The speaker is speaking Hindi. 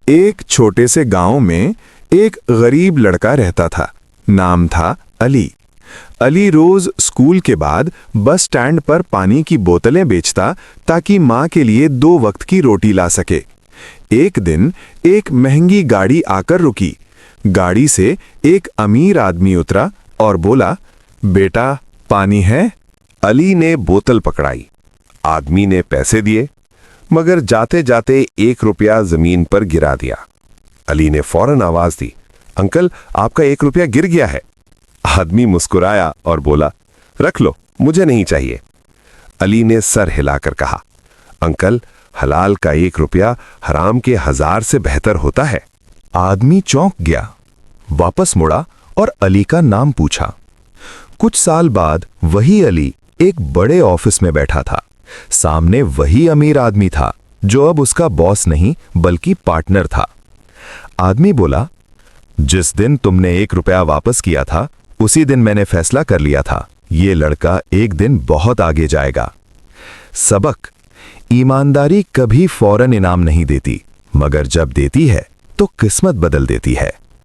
एक छोटे से गांव में एक गरीब लड़का रहता था। नाम था अली। अली रोज स्कूल के बाद बस स्टैंड पर पानी की बोतलें बेचता ताकि माँ के लिए 2 वक्त की रोटी ला सके। एक दिन एक महंगी गाड़ी आकर रुकी। गाड़ी से एक अमीर आदमी उतरा और बोला, बेटा पानी है? अली ने बोतल पकड़ाई। आदमी ने पैसे दिए, मगर जाते जाते 1 रुपया जमीन पर गिरा दिया। अली ने फौरन आवाज दी, अंकल आपका 1 रुपया गिर गया है। आदमी मुस्कुराया और बोला, रख लो, मुझे नहीं चाहिए। अली ने सर हिलाकर कहा, अंकल हलाल का 1 रुपया हराम के 1000 से बेहतर होता है। आदमी चौंक गया, वापस मुड़ा और अली का नाम पूछा। कुछ साल बाद वही अली एक बड़े ऑफिस में बैठा था। सामने वही अमीर आदमी था जो अब उसका बॉस नहीं बल्कि पार्टनर था। आदमी बोला, जिस दिन तुमने 1 रुपया वापस किया था उसी दिन मैंने फैसला कर लिया था, ये लड़का एक दिन बहुत आगे जाएगा। सबक: ईमानदारी कभी फौरन इनाम नहीं देती, मगर जब देती है तो किस्मत बदल देती है।